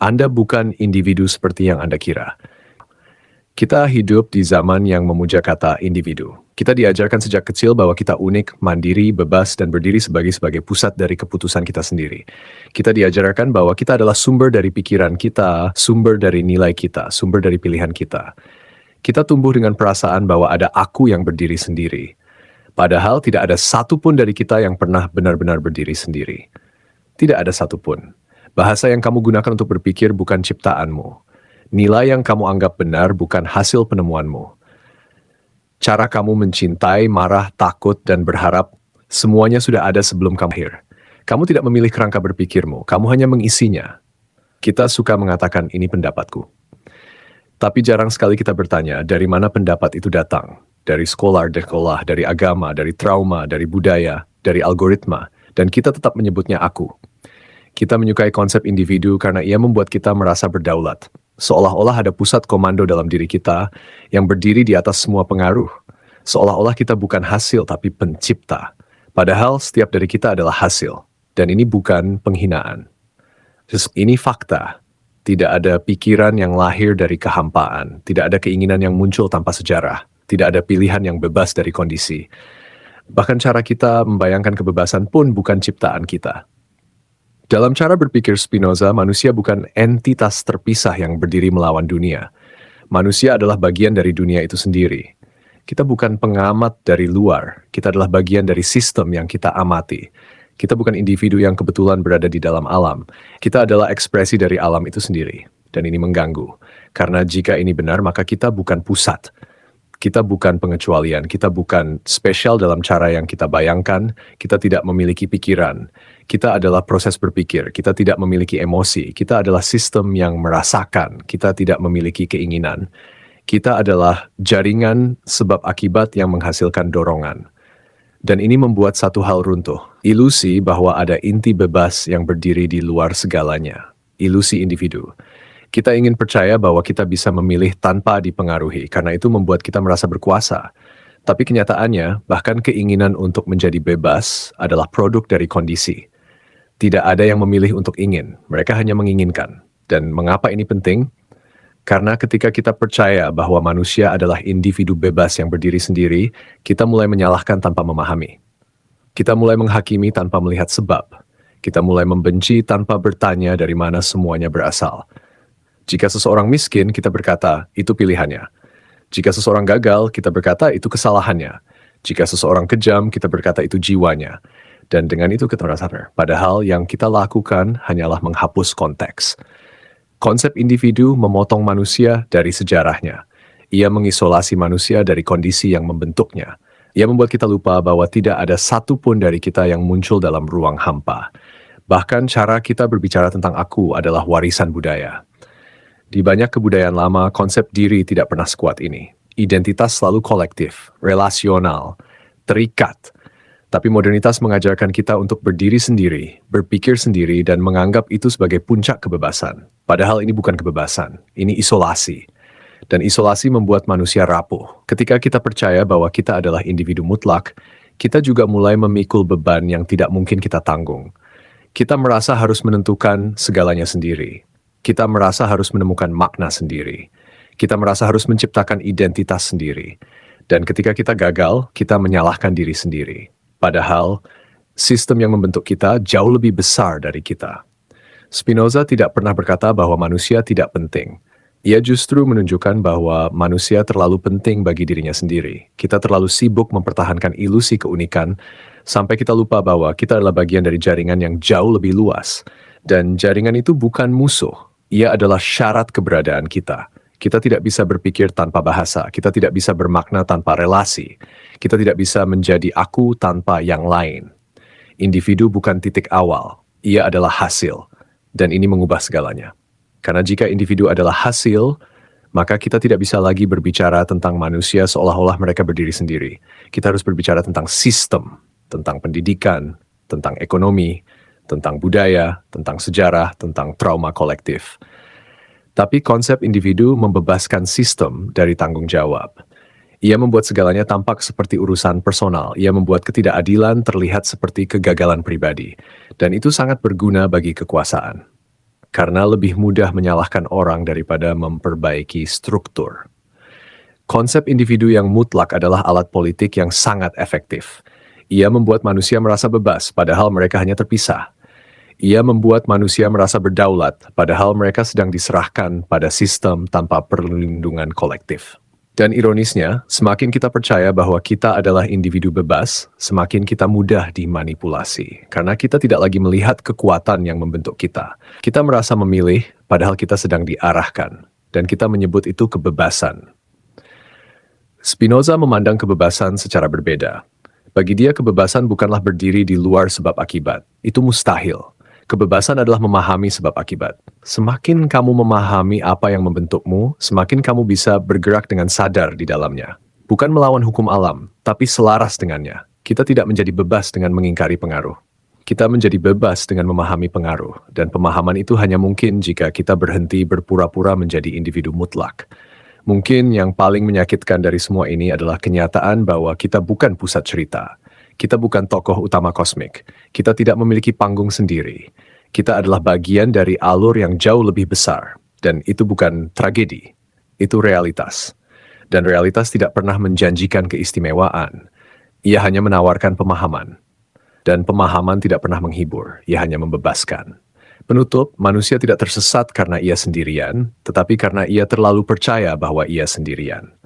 Anda bukan individu seperti yang Anda kira. Kita hidup di zaman yang memuja kata individu. Kita diajarkan sejak kecil bahwa kita unik, mandiri, bebas, dan berdiri sebagai pusat dari keputusan kita sendiri. Kita diajarkan bahwa kita adalah sumber dari pikiran kita, sumber dari nilai kita, sumber dari pilihan kita. Kita tumbuh dengan perasaan bahwa ada aku yang berdiri sendiri. Padahal tidak ada satupun dari kita yang pernah benar-benar berdiri sendiri. Tidak ada satupun. Bahasa yang kamu gunakan untuk berpikir bukan ciptaanmu. Nilai yang kamu anggap benar bukan hasil penemuanmu. Cara kamu mencintai, marah, takut, dan berharap, semuanya sudah ada sebelum kamu lahir. Kamu tidak memilih kerangka berpikirmu, kamu hanya mengisinya. Kita suka mengatakan ini pendapatku. Tapi jarang sekali kita bertanya, dari mana pendapat itu datang? Dari sekolah, dari agama, dari trauma, dari budaya, dari algoritma, dan kita tetap menyebutnya aku. Kita menyukai konsep individu karena ia membuat kita merasa berdaulat. Seolah-olah ada pusat komando dalam diri kita yang berdiri di atas semua pengaruh. Seolah-olah kita bukan hasil tapi pencipta. Padahal setiap dari kita adalah hasil. Dan ini bukan penghinaan. Ini fakta. Tidak ada pikiran yang lahir dari kehampaan. Tidak ada keinginan yang muncul tanpa sejarah. Tidak ada pilihan yang bebas dari kondisi. Bahkan cara kita membayangkan kebebasan pun bukan ciptaan kita. Dalam cara berpikir Spinoza, manusia bukan entitas terpisah yang berdiri melawan dunia. Manusia adalah bagian dari dunia itu sendiri. Kita bukan pengamat dari luar, kita adalah bagian dari sistem yang kita amati. Kita bukan individu yang kebetulan berada di dalam alam. Kita adalah ekspresi dari alam itu sendiri. Dan ini mengganggu. Karena jika ini benar, maka kita bukan pusat. Kita bukan pengecualian, kita bukan spesial dalam cara yang kita bayangkan, kita tidak memiliki pikiran, kita adalah proses berpikir, kita tidak memiliki emosi, kita adalah sistem yang merasakan, kita tidak memiliki keinginan, kita adalah jaringan sebab akibat yang menghasilkan dorongan. Dan ini membuat satu hal runtuh, ilusi bahwa ada inti bebas yang berdiri di luar segalanya, ilusi individu. Kita ingin percaya bahwa kita bisa memilih tanpa dipengaruhi, karena itu membuat kita merasa berkuasa. Tapi kenyataannya, bahkan keinginan untuk menjadi bebas adalah produk dari kondisi. Tidak ada yang memilih untuk ingin, mereka hanya menginginkan. Dan mengapa ini penting? Karena ketika kita percaya bahwa manusia adalah individu bebas yang berdiri sendiri, kita mulai menyalahkan tanpa memahami. Kita mulai menghakimi tanpa melihat sebab. Kita mulai membenci tanpa bertanya dari mana semuanya berasal. Jika seseorang miskin, kita berkata, itu pilihannya. Jika seseorang gagal, kita berkata, itu kesalahannya. Jika seseorang kejam, kita berkata, itu jiwanya. Dan dengan itu kita merasa benar. Padahal yang kita lakukan hanyalah menghapus konteks. Konsep individu memotong manusia dari sejarahnya. Ia mengisolasi manusia dari kondisi yang membentuknya. Ia membuat kita lupa bahwa tidak ada satupun dari kita yang muncul dalam ruang hampa. Bahkan cara kita berbicara tentang aku adalah warisan budaya. Di banyak kebudayaan lama, konsep diri tidak pernah sekuat ini. Identitas selalu kolektif, relasional, terikat. Tapi modernitas mengajarkan kita untuk berdiri sendiri, berpikir sendiri, dan menganggap itu sebagai puncak kebebasan. Padahal ini bukan kebebasan, ini isolasi. Dan isolasi membuat manusia rapuh. Ketika kita percaya bahwa kita adalah individu mutlak, kita juga mulai memikul beban yang tidak mungkin kita tanggung. Kita merasa harus menentukan segalanya sendiri. Kita merasa harus menemukan makna sendiri. Kita merasa harus menciptakan identitas sendiri. Dan ketika kita gagal, kita menyalahkan diri sendiri. Padahal, sistem yang membentuk kita jauh lebih besar dari kita. Spinoza tidak pernah berkata bahwa manusia tidak penting. Ia justru menunjukkan bahwa manusia terlalu penting bagi dirinya sendiri. Kita terlalu sibuk mempertahankan ilusi keunikan, sampai kita lupa bahwa kita adalah bagian dari jaringan yang jauh lebih luas. Dan jaringan itu bukan musuh. Ia adalah syarat keberadaan kita. Kita tidak bisa berpikir tanpa bahasa. Kita tidak bisa bermakna tanpa relasi. Kita tidak bisa menjadi aku tanpa yang lain. Individu bukan titik awal. Ia adalah hasil. Dan ini mengubah segalanya. Karena jika individu adalah hasil, maka kita tidak bisa lagi berbicara tentang manusia seolah-olah mereka berdiri sendiri. Kita harus berbicara tentang sistem, tentang pendidikan, tentang ekonomi, tentang budaya, tentang sejarah, tentang trauma kolektif. Tapi konsep individu membebaskan sistem dari tanggung jawab. Ia membuat segalanya tampak seperti urusan personal. Ia membuat ketidakadilan terlihat seperti kegagalan pribadi. Dan itu sangat berguna bagi kekuasaan. karena lebih mudah menyalahkan orang daripada memperbaiki struktur. Konsep individu yang mutlak adalah alat politik yang sangat efektif. Ia membuat manusia merasa bebas, padahal mereka hanya terpisah. Ia membuat manusia merasa berdaulat, padahal mereka sedang diserahkan pada sistem tanpa perlindungan kolektif. Dan ironisnya, semakin kita percaya bahwa kita adalah individu bebas, semakin kita mudah dimanipulasi. Karena kita tidak lagi melihat kekuatan yang membentuk kita. Kita merasa memilih, padahal kita sedang diarahkan. Dan kita menyebut itu kebebasan. Spinoza memandang kebebasan secara berbeda. Bagi dia, kebebasan bukanlah berdiri di luar sebab akibat. Itu mustahil. Kebebasan adalah memahami sebab akibat. Semakin kamu memahami apa yang membentukmu, semakin kamu bisa bergerak dengan sadar di dalamnya. Bukan melawan hukum alam, tapi selaras dengannya. Kita tidak menjadi bebas dengan mengingkari pengaruh. Kita menjadi bebas dengan memahami pengaruh, dan pemahaman itu hanya mungkin jika kita berhenti berpura-pura menjadi individu mutlak. Mungkin yang paling menyakitkan dari semua ini adalah kenyataan bahwa kita bukan pusat cerita. Kita bukan tokoh utama kosmik. Kita tidak memiliki panggung sendiri. Kita adalah bagian dari alur yang jauh lebih besar. Dan itu bukan tragedi. Itu realitas. Dan realitas tidak pernah menjanjikan keistimewaan. Ia hanya menawarkan pemahaman. Dan pemahaman tidak pernah menghibur. Ia hanya membebaskan. Penutup, manusia tidak tersesat karena ia sendirian, tetapi karena ia terlalu percaya bahwa ia sendirian.